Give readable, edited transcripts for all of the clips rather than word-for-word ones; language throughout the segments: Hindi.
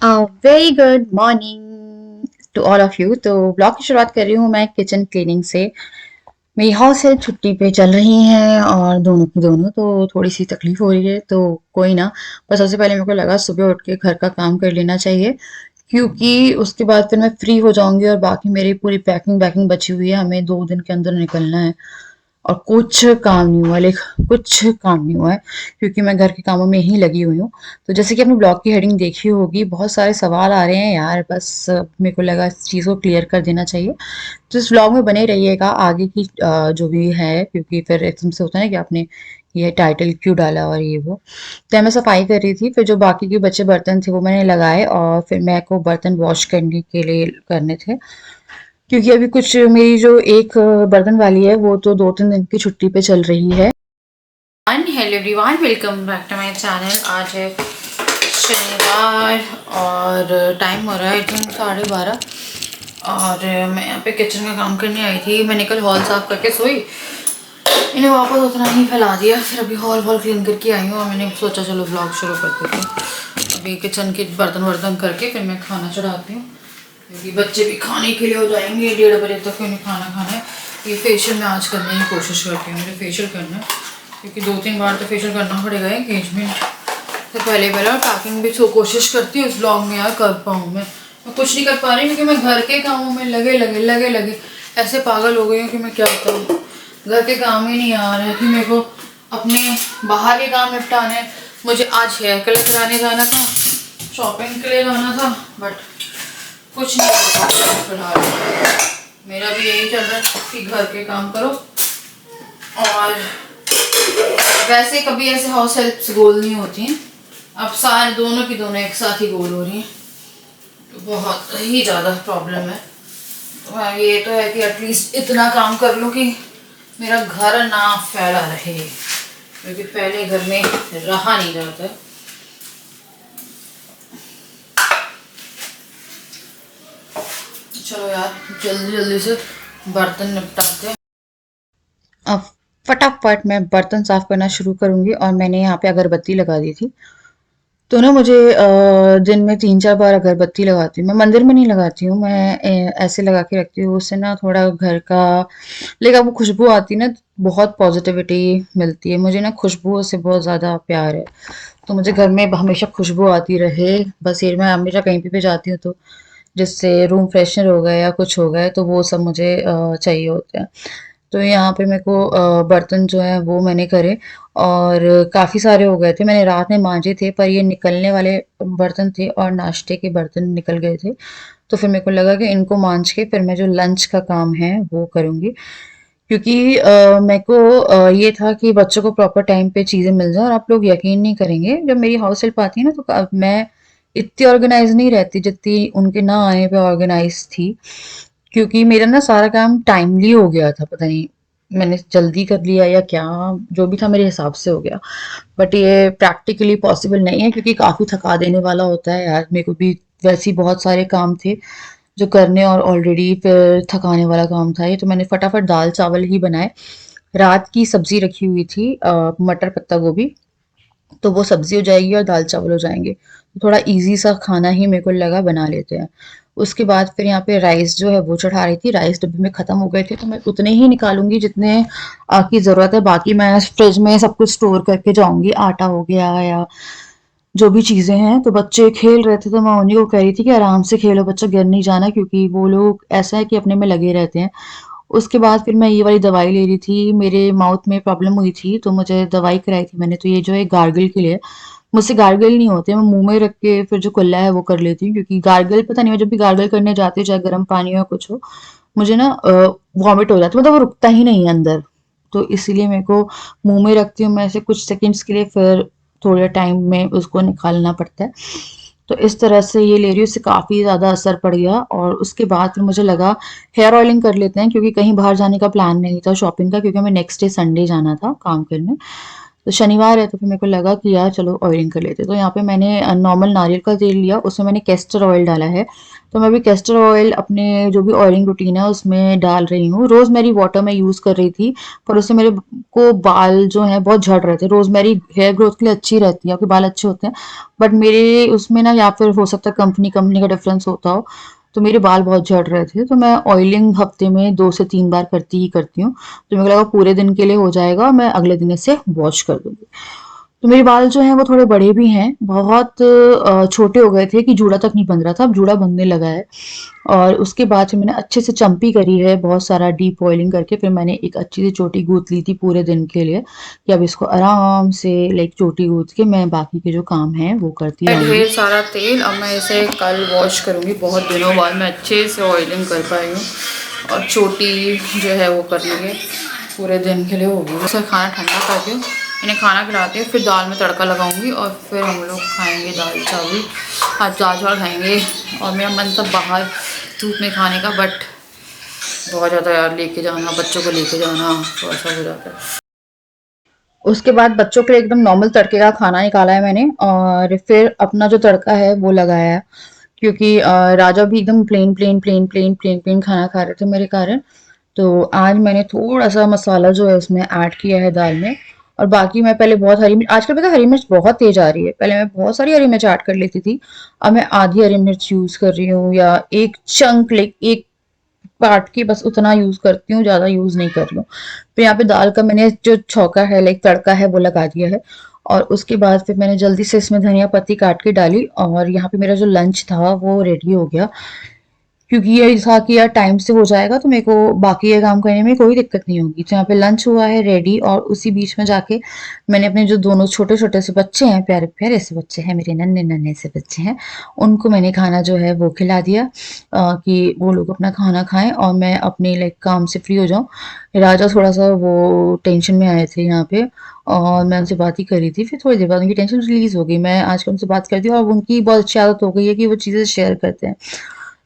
Very good morning to all of you. तो ब्लॉग की शुरुआत कर रही हूँ मैं किचन क्लीनिंग से। मेरी हाउस हेल्प छुट्टी पे चल रही हैं और दोनों की दोनों तो थोड़ी सी तकलीफ हो रही है, तो कोई ना। बस सबसे पहले मेरे को लगा सुबह उठ के घर का काम कर लेना चाहिए, क्योंकि उसके बाद फिर मैं फ्री हो जाऊंगी और बाकी मेरी पूरी पैकिंग वैकिंग बची हुई है, हमें 2 दिन के अंदर निकलना है। और कुछ काम नहीं हुआ, कुछ काम नहीं हुआ है, क्योंकि मैं घर के कामों में ही लगी हुई हूँ। तो जैसे कि आपने ब्लॉग की हेडिंग देखी होगी, बहुत सारे सवाल आ रहे हैं यार, बस मेरे को लगा इस चीज़ को क्लियर कर देना चाहिए। तो इस व्लॉग में बने रहिएगा आगे की जो भी है, क्योंकि फिर एकदम से होता है ना कि आपने ये टाइटल क्यों डाला और ये वो। तो मैं सफाई कर रही थी, फिर जो बाकी के बचे बर्तन थे वो मैंने लगाए और फिर मेरे को बर्तन वॉश करने के लिए करने थे, क्योंकि अभी कुछ मेरी जो एक बर्तन वाली है वो तो 2-3 दिन की छुट्टी पे चल रही है। Hello everyone, welcome back to my channel. आज है शनिवार और टाइम हो रहा है 12:30 और मैं यहाँ पे किचन का काम करने आई थी। मैंने कल हॉल साफ करके सोई, इन्हें वापस उतना ही फैला दिया, फिर अभी हॉल वॉल क्लीन करके आई हूँ और मैंने सोचा चलो व्लॉग शुरू कर देती हूँ। अभी किचन के बर्तन वर्तन करके फिर मैं खाना चढ़ाती हूँ, क्योंकि बच्चे भी खाने के लिए हो जाएंगे 1:30 बजे तक, उन्हें खाना खाना है। ये फेशियल मैं आज करने की कोशिश करती हूँ, मुझे फेशियल करना है, क्योंकि 2-3 बार तो फेशियल करना पड़ेगा एंगेजमेंट से पहले पहले। और पैकिंग भी कोशिश करती हूँ इस ब्लॉग में यार कर पाऊँ। मैं कुछ नहीं कर पा रही, क्योंकि मैं घर के कामों में लगे ऐसे पागल हो गई हूँ कि मैं क्या बताऊँ। घर के काम ही नहीं आ रहे हैं कि मेरे को अपने बाहर के काम निपटाने हैं। मुझे आज हेयर कलर कराने जाना था, शॉपिंग के लिए जाना था, बट कुछ नहीं कर पा रही फिलहाल। मेरा भी यही चल रहा है कि घर के काम करो, और वैसे कभी ऐसे हाउस हेल्प्स गोल नहीं होती हैं। अब सारे दोनों की दोनों एक साथ ही गोल हो रही हैं, तो बहुत ही ज़्यादा प्रॉब्लम है। तो हाँ, ये तो है कि एटलीस्ट इतना काम कर लूँ कि मेरा घर ना फैला रहे, क्योंकि पहले घर में रहा नहीं जाता। चलो यार, जल्दी जल्दी से बर्तन निपटाते हैं। अब फटाफट मैं बर्तन साफ करना शुरू करूंगी। और मैंने यहाँ पे अगरबत्ती लगा दी थी, तो ना मुझे दिन में 3-4 बार अगरबत्ती लगाती हूँ। मैं मंदिर में नहीं लगाती हूँ, मैं ऐसे लगा के रखती हूँ। उससे ना थोड़ा घर का, लेकिन वो खुशबू आती है ना, बहुत पॉजिटिविटी मिलती है मुझे ना, खुशबू से बहुत ज़्यादा प्यार है। तो मुझे घर में हमेशा खुशबू आती रहे, बस ये मैं हमेशा कहीं भी जाती हूँ तो जिससे रूम फ्रेशनर हो गया या कुछ हो गया, तो वो सब मुझे चाहिए होते हैं। तो यहाँ पे मेरे को बर्तन जो है वो मैंने करे, और काफ़ी सारे हो गए थे। मैंने रात में मांजे थे, पर ये निकलने वाले बर्तन थे और नाश्ते के बर्तन निकल गए थे। तो फिर मेरे को लगा कि इनको मांज के फिर मैं जो लंच का काम है वो करूँगी, क्योंकि मेरे को ये था कि बच्चों को प्रॉपर टाइम पे चीज़ें मिल जाए। और आप लोग यकीन नहीं करेंगे, जब मेरी हाउस हेल्प आती है ना, तो मैं इतनी ऑर्गेनाइज नहीं रहती जितनी उनके ना आने पे ऑर्गेनाइज थी, क्योंकि मेरा ना सारा काम टाइमली हो गया था। पता नहीं मैंने जल्दी कर लिया या क्या, जो भी था मेरे हिसाब से हो गया। बट ये प्रैक्टिकली पॉसिबल नहीं है, क्योंकि काफ़ी थका देने वाला होता है यार। मेरे को भी वैसे ही बहुत सारे काम थे जो करने, और ऑलरेडी फिर थकाने वाला काम था ये, तो मैंने फटाफट दाल चावल ही बनाए। रात की सब्जी रखी हुई थी, मटर पत्ता गोभी, तो वो सब्जी हो जाएगी और दाल चावल हो जाएंगे। तो थोड़ा इजी सा खाना ही मेरे को लगा बना लेते हैं। उसके बाद फिर यहाँ पे राइस जो है वो चढ़ा रही थी। राइस डब्बे में ख़त्म हो गए थे, तो मैं उतने ही निकालूंगी जितने की ज़रूरत है। बाकी मैं फ्रिज में सब कुछ स्टोर करके जाऊंगी, आटा हो गया या जो भी चीज़ें हैं। तो बच्चे खेल रहे थे, तो मैं उन्हीं को कह रही थी कि आराम से खेलो बच्चों, गिर नहीं जाना, क्योंकि वो लोग ऐसा है कि अपने में लगे रहते हैं। उसके बाद फिर मैं ये वाली दवाई ले रही थी, मेरे माउथ में प्रॉब्लम हुई थी तो मुझे दवाई कराई थी मैंने। तो ये जो है गार्गल के लिए, मुझसे गार्गल नहीं होते, मैं मुंह में रख के फिर जो कुल्ला है वो कर लेती हूँ, क्योंकि गार्गल पता नहीं, मैं जब भी गार्गल करने जाती हूँ चाहे गर्म पानी हो या कुछ हो, मुझे ना वॉमिट हो जाता है, मतलब वो रुकता ही नहीं है अंदर। तो इसीलिए मेरे को मुंह में रखती हूँ मैं ऐसे कुछ सेकंड्स के लिए, फिर थोड़े टाइम में उसको निकालना पड़ता है। तो इस तरह से ये ले रही हूँ, इससे काफ़ी ज़्यादा असर पड़ गया। और उसके बाद फिर मुझे लगा हेयर ऑयलिंग कर लेते हैं, क्योंकि कहीं बाहर जाने का प्लान नहीं था शॉपिंग का, क्योंकि हमें नेक्स्ट डे संडे जाना था काम करने। तो शनिवार है तो फिर मेरे को लगा कि यार चलो ऑयलिंग कर लेते। तो यहाँ पे मैंने नॉर्मल नारियल का तेल लिया, उसमें मैंने कैस्टर ऑयल डाला है। तो मैं अभी कैस्टर ऑयल अपने जो भी ऑयलिंग रूटीन है उसमें डाल रही हूँ। रोजमेरी वाटर मैं यूज़ कर रही थी, पर उससे मेरे को बाल जो हैं बहुत झड़ रहे थे। रोजमेरी हेयर ग्रोथ के लिए अच्छी रहती है, आपके बाल अच्छे होते हैं, बट मेरे उसमें ना, या फिर हो सकता है कंपनी कंपनी का डिफरेंस होता हो, तो मेरे बाल बहुत झड़ रहे थे। तो मैं ऑयलिंग हफ्ते में 2 से 3 बार करती ही करती हूँ। तो मेरे को लगा पूरे दिन के लिए हो जाएगा और मैं अगले दिन इसे वॉश कर दूंगी। तो मेरे बाल जो हैं वो थोड़े बड़े भी हैं, बहुत छोटे हो गए थे कि जूड़ा तक नहीं बन रहा था, अब जूड़ा बनने लगा है। और उसके बाद फिर मैंने अच्छे से चंपी करी है, बहुत सारा डीप ऑयलिंग करके फिर मैंने एक अच्छी सी चोटी गूंथ ली थी पूरे दिन के लिए, कि अब इसको आराम से लाइक चोटी गूंथ के मैं बाकी के जो काम है वो करती रहूंगी। ढेर सारा तेल, अब मैं इसे कल वॉश करूंगी। बहुत दिनों बाद मैं अच्छे से ऑयलिंग कर पाई हूँ और चोटी जो है वो कर ली है, पूरे दिन के लिए होगी। उसे खाना ठंडा करके इन्हें खाना खिलाते हैं, फिर दाल में तड़का लगाऊंगी और फिर हम लोग खाएंगे दाल चावल। आज दाल चावल खाएंगे और मेरा मन सब बाहर धूप में खाने का, बट बहुत ज़्यादा यार लेके जाना, बच्चों को लेके जाना थोड़ा सा हो जाता है। उसके बाद बच्चों के लिए एकदम नॉर्मल तड़के का खाना निकाला है मैंने, और फिर अपना जो तड़का है वो लगाया है, क्योंकि राजा भी एकदम plain plain plain plain plain plain खाना खा रहे थे मेरे कारण। तो आज मैंने थोड़ा सा मसाला जो है उसमें ऐड किया है दाल में। और बाकी मैं पहले बहुत हरी मिर्च, आजकल पता है हरी मिर्च बहुत तेज आ रही है, पहले मैं बहुत सारी हरी मिर्च ऐड कर लेती थी, अब मैं आधी हरी मिर्च यूज कर रही हूँ, या एक चंक, लाइक एक काट के बस उतना यूज करती हूँ, ज्यादा यूज नहीं कर रही हूँ। फिर यहाँ पे दाल का मैंने जो छौका है, लाइक तड़का है, वो लगा दिया है। और उसके बाद फिर मैंने जल्दी से इसमें धनिया पत्ती काट के डाली, और यहाँ पे मेरा जो लंच था वो रेडी हो गया, क्योंकि ये था कि यार टाइम से हो जाएगा तो मेरे को बाकी ये काम करने में कोई दिक्कत नहीं होगी। तो यहाँ पे लंच हुआ है रेडी, और उसी बीच में जाके मैंने अपने जो दोनों छोटे छोटे से बच्चे हैं, प्यारे प्यारे से बच्चे हैं, मेरे नन्हे नन्हे से बच्चे हैं, उनको मैंने खाना जो है वो खिला दिया, कि वो लोग अपना खाना खाएं और मैं अपने लाइक काम से फ्री हो जाऊं। राजा थोड़ा सा वो टेंशन में आए थे यहाँ पे, और मैं उनसे बात ही कर रही थी। फिर थोड़ी देर बाद उनकी टेंशन रिलीज हो गई, मैं आजकल उनसे बात करती हूँ और उनकी बहुत अच्छी आदत हो गई है कि वो चीज़ें शेयर करते हैं।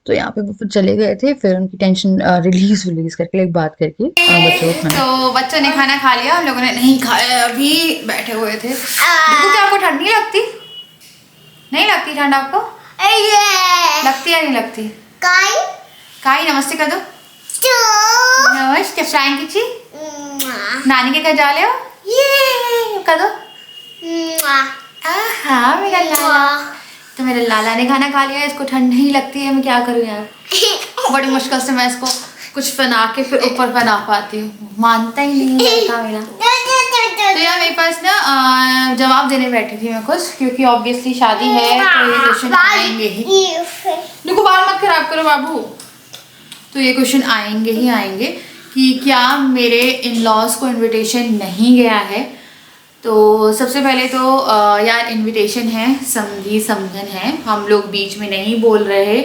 तो यहाँ पे वो फिर चले गए थे, फिर उनकी टेंशन रिलीज करके एक बात करके बच्चों को खाना। तो बच्चों ने खाना खा लिया, हम लोगों ने नहीं खाया, अभी बैठे हुए थे। देखो क्या आपको ठंड नहीं लगती? नहीं लगती ठंड आपको? लगती है नहीं लगती? काई नमस्ते कर दो। नमस्ते फ्रैंकी, नानी के घर जा ले हो, ये कर दो। हाँ मेरा लाला, तो मेरे लाला ने खाना खा लिया। इसको ठंड नहीं लगती है, मैं क्या करूँ यार, बड़ी मुश्किल से मैं इसको कुछ बना के फिर ऊपर बना पाती हूँ, मानता ही नहीं है लड़का मेरा। तो यार मेरे पास ना जवाब देने बैठी थी मैं कुछ, क्योंकि ऑब्वियसली शादी है तो ये क्वेश्चन आएंगे ही। देखो बाल मत खराब करो बाबू। तो ये क्वेश्चन आएंगे ही आएंगे कि क्या मेरे इन लॉज को इन्विटेशन नहीं गया है। तो सबसे पहले तो यार इनविटेशन है, समझी समझन है, हम लोग बीच में नहीं बोल रहे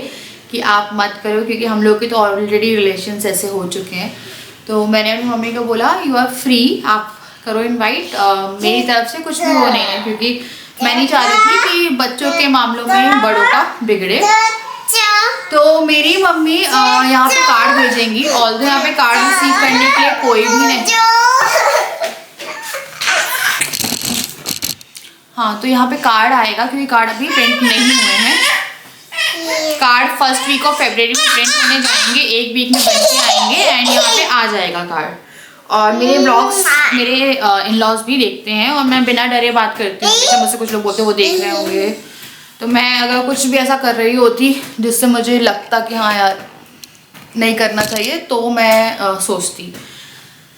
कि आप मत करो, क्योंकि हम लोग के तो ऑलरेडी रिलेशंस ऐसे हो चुके हैं। तो मैंने अपनी मम्मी को बोला यू आर फ्री, आप करो इनवाइट, मेरी तरफ से कुछ भी वो नहीं है, क्योंकि मैं नहीं चाह रही थी कि बच्चों के मामलों में बड़ों का बिगड़े। तो मेरी मम्मी यहाँ पे कार्ड भेजेंगी, ऑल्दो यहाँ पे कार्ड रिसीव करने के लिए कोई भी नहीं। हाँ तो यहाँ पे कार्ड आएगा, क्योंकि कार्ड अभी प्रिंट नहीं हुए हैं। Card first week of February में प्रिंट होने जाएंगे, एक वीक में बन के आएंगे एंड यहाँ पे आ जाएगा कार्ड। और मेरे ब्लॉग्स मेरे इन लॉज भी देखते हैं और मैं बिना डरे बात करती हूँ, जैसे मुझसे कुछ लोग बोलते हैं वो देख रहे होंगे। तो मैं अगर कुछ भी ऐसा कर रही होती जिससे मुझे लगता कि हाँ यार नहीं करना चाहिए, तो मैं सोचती।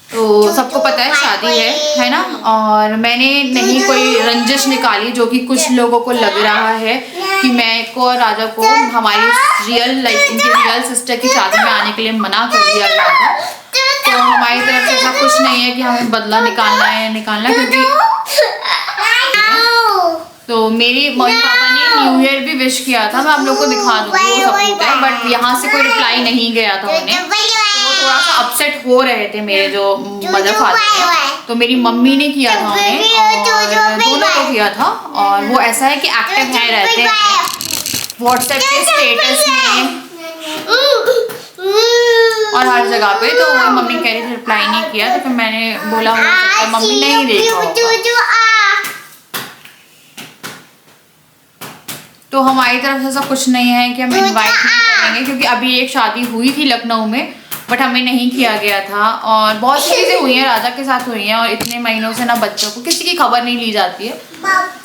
तो सबको पता है शादी है ना, और मैंने नहीं कोई रंजिश निकाली, जो कि कुछ लोगों को लग रहा है कि मैं को और राजा को हमारी रियल लाइक इनकी रियल सिस्टर की शादी में आने के लिए मना कर दिया गया था। तो हमारी तरफ से ऐसा कुछ नहीं है कि हमें बदला निकालना है क्योंकि तो मेरी मम्मी पापा ने न्यू ईयर भी विश किया था, मैं आप लोग को दिखा दूँगी वो सब होता है, बट यहाँ से कोई रिप्लाई नहीं गया था उन्हें। थोड़ा सा अपसेट हो रहे थे मेरे जो मदर फादर हैं, तो मेरी मम्मी ने किया था उन्हें और दोनों को किया था। और वो ऐसा है कि एक्टिव है, रहते हैं व्हाट्सएप के स्टेटस में। और हर जगह पे। तो वो मम्मी कह रही थी रिप्लाई नहीं किया, तो फिर मैंने बोला हो सकता है मम्मी नहीं देखा होगा। तो हमारी तरफ से ऐसा कुछ नहीं है कि हम इनवाइट नहीं करेंगे, क्योंकि अभी एक शादी हुई थी लखनऊ में, बट हमें नहीं किया गया था। और बहुत सी चीज़ें हुई हैं, राजा के साथ हुई हैं, और इतने महीनों से ना बच्चों को किसी की खबर नहीं ली जाती है।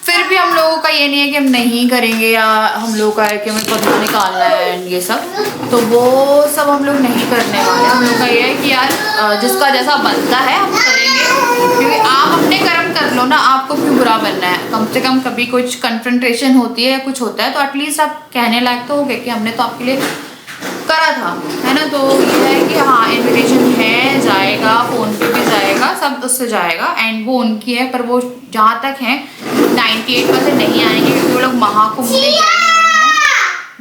फिर भी हम लोगों का ये नहीं है कि हम नहीं करेंगे, या हम लोग का है कि हमें पता निकालना है एंड ये सब, तो वो सब हम लोग नहीं करने वाले। हम लोग का ये है कि यार जिसका जैसा बनता है हम करेंगे, क्योंकि आप अपने कर्म कर लो ना, आपको क्यों बुरा बनना है। कम से कम कभी कुछ कन्फ्रंटेशन होती है या कुछ होता है तो एटलीस्ट आप कहने लायक तो हो गए कि हमने तो आपके लिए करा था, है ना। तो ये है कि हाँ इन्विटेशन है, जाएगा, फ़ोन पे भी जाएगा, सब उससे जाएगा, एंड वो उनकी है। पर वो जहाँ तक हैं 98% नहीं आएंगे, क्योंकि वो लोग महाकुंभ में गए हैं।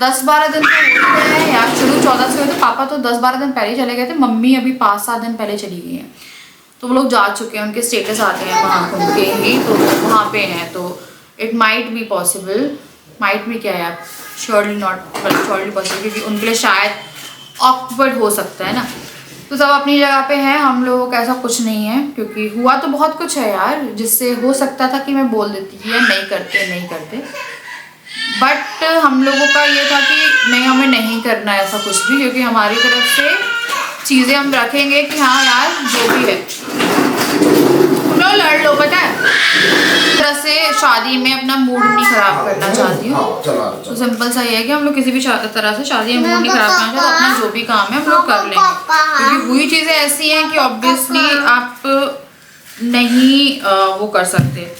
10-12 दिन तो हो गए हैं यार, शुरू 14 से हुए थे। पापा तो 10-12 दिन पहले चले गए थे, मम्मी अभी 5-7 दिन पहले चली गई हैं। तो वो लोग जा चुके हैं, उनके स्टेटस आते हैं महाकुंभ के ही, तो वहाँ पे हैं। तो it might be possible, might भी क्या है आप, श्योरली नॉट, श्योरली पॉसिबल, क्योंकि उनके लिए शायद ऑकवर्ड हो सकता है ना। तो सब अपनी जगह पे है, हम लोगों का ऐसा कुछ नहीं है, क्योंकि हुआ तो बहुत कुछ है यार, जिससे हो सकता था कि मैं बोल देती कि यार नहीं करते नहीं करते, बट हम लोगों का ये था कि नहीं, हमें नहीं करना ऐसा कुछ भी, क्योंकि हमारी तरफ से चीज़ें हम रखेंगे कि हाँ यार जो भी है तुम लोग लड़ लो, पता है। तरह से शादी में अपना मूड नहीं खराब करना चाहती हूँ, तो सिंपल सा ये है कि हम लोग किसी भी तरह से शादी में मूड नहीं खराब करना चाहते, अपना जो भी काम है हम लोग कर लेंगे। क्योंकि हुई चीज़ें ऐसी हैं कि ऑब्वियसली आप नहीं वो कर सकते,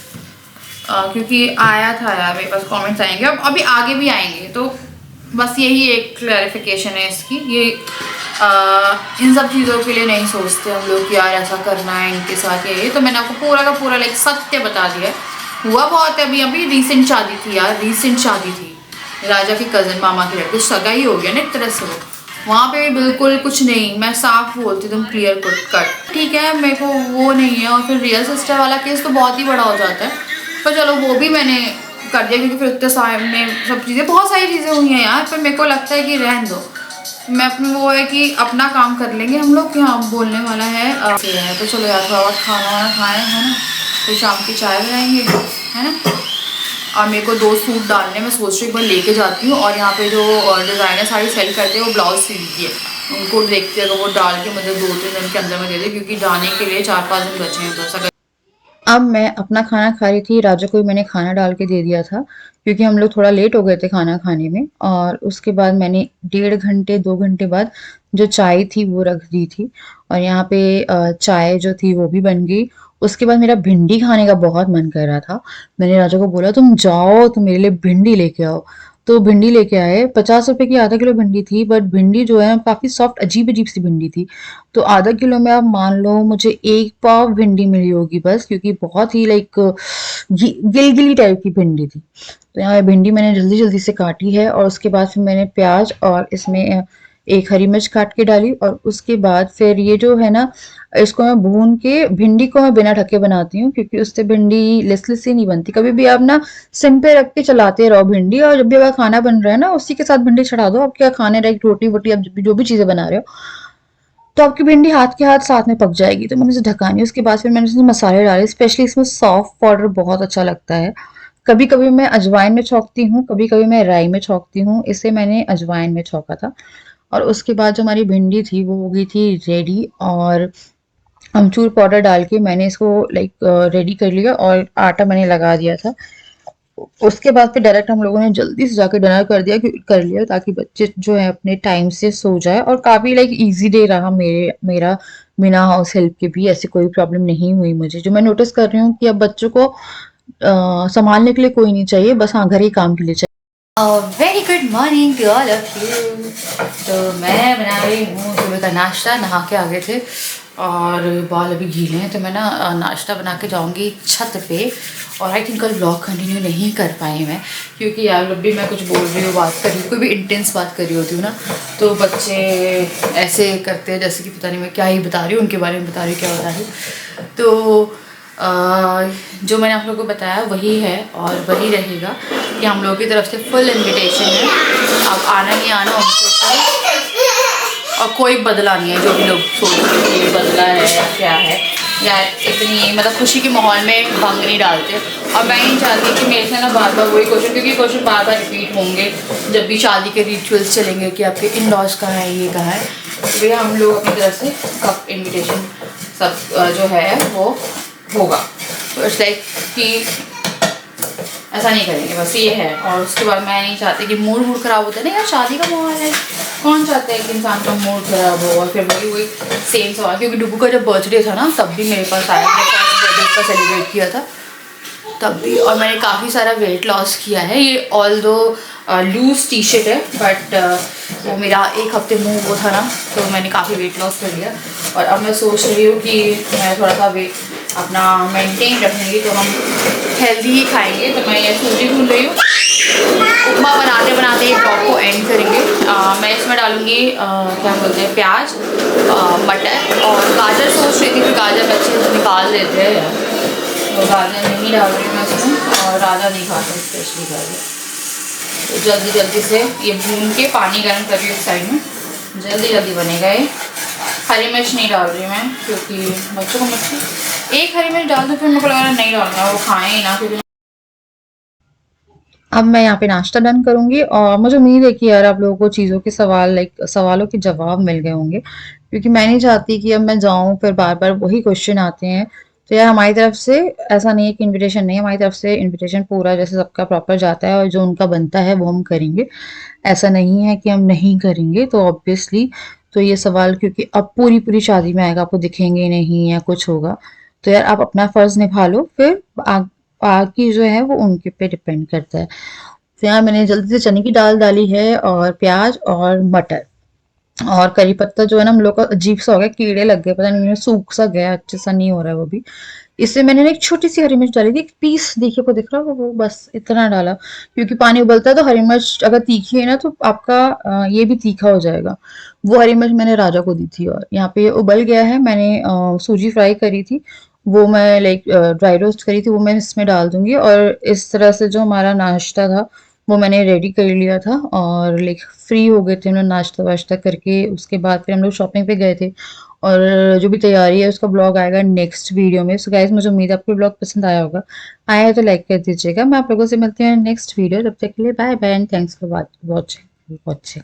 क्योंकि आया था यार मेरे पास कमेंट्स आएंगे, अब अभी आगे भी आएंगे। तो बस यही एक क्लैरिफिकेशन है इसकी। ये इन सब चीज़ों के लिए नहीं सोचते हम लोग कि यार ऐसा करना है इनके साथ ये। तो मैंने आपको पूरा का पूरा लाइक सत्य बता दिया है। हुआ बहुत है, अभी रिसेंट शादी थी यार, रिसेंट शादी थी राजा की कज़न मामा की लड़की, सगा ही हो गया ना एक तरह से। वो वहाँ पे बिल्कुल कुछ नहीं, मैं साफ बोलती एकदम क्लियर कट, ठीक है, मेरे को वो नहीं है। और फिर रियल सिस्टर वाला केस तो बहुत ही बड़ा हो जाता है, पर चलो वो भी मैंने कर दिया, क्योंकि फिर उतने सामने सब चीज़ें, बहुत सारी चीज़ें हुई हैं यार। फिर मेरे को लगता है कि रहने दो, मैं अपने वो है कि अपना काम कर लेंगे हम लोग, यहाँ बोलने वाला है। तो चलो यार थोड़ा बहुत खाना वाना खाएँ, है ना, फिर शाम की चाय बनाएंगे, है ना। और मेरे को 2 सूट डालने में सोच रही, एक बार लेके जाती हूँ। और यहाँ पे जो डिज़ाइनर साड़ी सेल करते हैं वो ब्लाउज सीखती है, उनको देखते हैं, अगर वो डाल के मुझे 2-3 दिन के अंदर में दे दे, क्योंकि जाने के लिए 4-5 दिन बचे हैं बस। अगर अब मैं अपना खाना खा रही थी, राजा को भी मैंने खाना डाल के दे दिया था, क्योंकि हम लोग थोड़ा लेट हो गए थे खाना खाने में। और उसके बाद मैंने 1.5 घंटे 2 घंटे बाद जो चाय थी वो रख दी थी, और यहाँ पे चाय जो थी वो भी बन गई। उसके बाद मेरा भिंडी खाने का बहुत मन कर रहा था, मैंने राजा को बोला तुम जाओ तुम मेरे लिए भिंडी लेके आओ। तो भिंडी लेके आए, 50 रुपए की आधा किलो भिंडी थी, बट भिंडी जो है काफ़ी सॉफ्ट अजीब अजीब सी भिंडी थी। तो आधा किलो में आप मान लो मुझे 1 पाव भिंडी मिली होगी बस, क्योंकि बहुत ही लाइक गिलगिली टाइप की भिंडी थी। तो यहाँ भिंडी मैंने जल्दी जल्दी से काटी है, और उसके बाद फिर मैंने प्याज और इसमें एक हरी मिर्च काट के डाली, और उसके बाद फिर ये जो है ना, इसको मैं भून के, भिंडी को मैं बिना ढके बनाती हूँ, क्योंकि उससे भिंडी लिसलिस सी नहीं बनती। कभी भी आप ना सिम पे रख के चलाते रहो भिंडी, और जब भी आपका खाना बन रहा है ना उसी के साथ भिंडी चढ़ा दो, आपके खाने लाइक रोटी वोटी आप जो भी चीजें बना रहे हो, तो आपकी भिंडी हाथ के हाथ साथ में पक जाएगी। तो मैंने इसे ढका नहीं, उसके बाद फिर मैंने इसमें मसाले डाले, स्पेशली इसमें सौंफ पाउडर बहुत अच्छा लगता है। कभी कभी मैं अजवाइन में छौंकती हूँ, कभी कभी मैं राई में छौंकती हूँ, इसे मैंने अजवाइन में छौंका था। और उसके बाद जो हमारी भिंडी थी वो हो गई थी रेडी, और अमचूर पाउडर डाल के मैंने इसको लाइक रेडी कर लिया, और आटा मैंने लगा दिया था। उसके बाद फिर डायरेक्ट हम लोगों ने जल्दी से जाकर डिनर कर लिया, ताकि बच्चे जो है अपने टाइम से सो जाए। और काफ़ी लाइक इजी डे रहा मेरा, बिना हाउस हेल्प के भी ऐसी कोई प्रॉब्लम नहीं हुई मुझे। जो मैं नोटिस कर रही हूँ कि अब बच्चों को संभालने के लिए कोई नहीं चाहिए, बस हाँ घर ही काम के लिए चाहिए। Very good morning to all of you. तो मैं बना रही हूँ सुबह का नाश्ता, नहा के आ गए थे और बाल अभी गीले हैं, तो मैं ना नाश्ता बना के जाऊँगी छत पे। और आई थिंक कल ब्लॉग कंटिन्यू नहीं कर पाई मैं, क्योंकि यार जब भी मैं कुछ बोल रही हूँ, बात कर रही हूँ, कोई भी इंटेंस बात कर रही होती हूँ ना, तो बच्चे ऐसे करते हैं जैसे कि पता नहीं मैं क्या ही बता रही हूँ, उनके बारे में बता रही हूँ, क्या बता रही हूँ। तो जो मैंने आप लोगों को बताया वही है और वही रहेगा कि हम लोगों की तरफ से फुल इन्विटेशन है। अब आना नहीं आना उनके ऊपर, और कोई बदला नहीं है, जो भी लोग सोचते हैं कि ये बदला है या क्या है, या इतनी मतलब खुशी के माहौल में भंग नहीं डालते। और मैं नहीं चाहती कि मेरे से ना बार बार वही क्वेश्चन, क्योंकि क्वेश्चन बार बार रिपीट होंगे जब भी शादी के रिचुअल्स चलेंगे कि आपके इन लॉज कहाँ है, ये कहाँ है। तो भैया हम लोग अपनी तरफ से कप इन्विटेशन सब जो है वो होगा। तो इट्स लाइक कि ऐसा नहीं करेंगे, बस ये है। और उसके बाद मैं नहीं चाहती कि मूड ख़राब होता है ना यार, शादी का माहौल है, कौन चाहता है कि इंसान का मूड ख़राब हो। और फिर वही सेम सवाल, क्योंकि डुबू का जब बर्थडे था ना तब भी मेरे पास आया, मैंने फर्स्ट बर्थडे का सेलिब्रेट किया था तब भी। और मैंने काफ़ी सारा वेट लॉस किया है। ये ऑल दो लूज़ टी शर्ट है, बट वो मेरा एक हफ्ते मुँह वो था ना, तो मैंने काफ़ी वेट लॉस कर लिया। और अब मैं सोच रही हूँ कि मैं थोड़ा सा वेट अपना मेंटेन रखेंगे, तो हम हेल्दी ही खाएंगे। तो मैं ये सूजी भून रही हूँ, उपमा बनाते बनाते ये ब्लॉग को एंड करेंगे। मैं इसमें डालूँगी क्या बोलते हैं, प्याज, मटर और गाजर। सोच रही थी कि गाजर बच्चे निकाल देते हैं, तो गाजर नहीं डाल रही मैं इसमें, और राजा नहीं खाता स्पेशली गाजर। तो जल्दी जल्दी से ये भून के पानी गर्म कर रही हूँ साइड में, जल्दी जल्दी बनेगा ये। हरी मिर्च नहीं डाल रही मैं, क्योंकि बच्चों को मिर्ची एक हरी मिर्च डाल दूँ, फिर मेरे को लग रहा है नहीं डालना, वो खाएं ही ना। क्योंकि अब मैं यहाँ पे नाश्ता डन करूंगी, और मुझे उम्मीद है कि यार आप लोगों को चीज़ों के सवालों के जवाब मिल गए होंगे, क्योंकि मैं नहीं चाहती कि अब मैं जाऊं फिर बार बार वही क्वेश्चन आते हैं। तो यार हमारी तरफ से ऐसा नहीं है कि इनविटेशन नहीं है, हमारी तरफ से इनविटेशन पूरा जैसे सबका प्रॉपर जाता है, और जो उनका बनता है वो हम करेंगे। ऐसा नहीं है कि हम नहीं करेंगे। तो ऑब्वियसली तो ये सवाल क्योंकि अब पूरी पूरी शादी में आएगा, आपको दिखेंगे नहीं या कुछ होगा, तो यार आप अपना फर्ज निभा लो, फिर बाकी जो है वो उनके पे डिपेंड करता है। तो यहाँ मैंने जल्दी से चने की दाल डाली है, और प्याज और मटर और करी पत्ता जो है ना, हम लोग का अजीब सा हो गया, कीड़े लग गए, पता नहीं सूख सा गया, अच्छे सा नहीं हो रहा है वो भी। इससे मैंने ना एक छोटी सी हरी मिर्च डाली थी, एक पीस देखिए को दिख रहा हो, वो बस इतना डाला, क्योंकि पानी उबलता है तो हरी मिर्च अगर तीखी है ना तो आपका ये भी तीखा हो जाएगा। वो हरी मिर्च मैंने राजा को दी थी। और यहाँ पे ये उबल गया है, मैंने सूजी फ्राई करी थी, वो मैं लाइक ड्राई रोस्ट करी थी, वो मैं इसमें डाल दूंगी। और इस तरह से जो हमारा नाश्ता था वो मैंने रेडी कर लिया था, और लाइक फ्री हो गए थे हम लोग नाश्ता वाश्ता करके। उसके बाद फिर हम लोग शॉपिंग पे गए थे, और जो भी तैयारी है उसका ब्लॉग आएगा नेक्स्ट वीडियो में। सो गाइस मुझे उम्मीद है आपको ब्लॉग पसंद आया होगा, आया है तो लाइक कर दीजिएगा। मैं आप लोगों से मिलती हूँ नेक्स्ट वीडियो, तब तक के लिए bye bye and thanks for watching.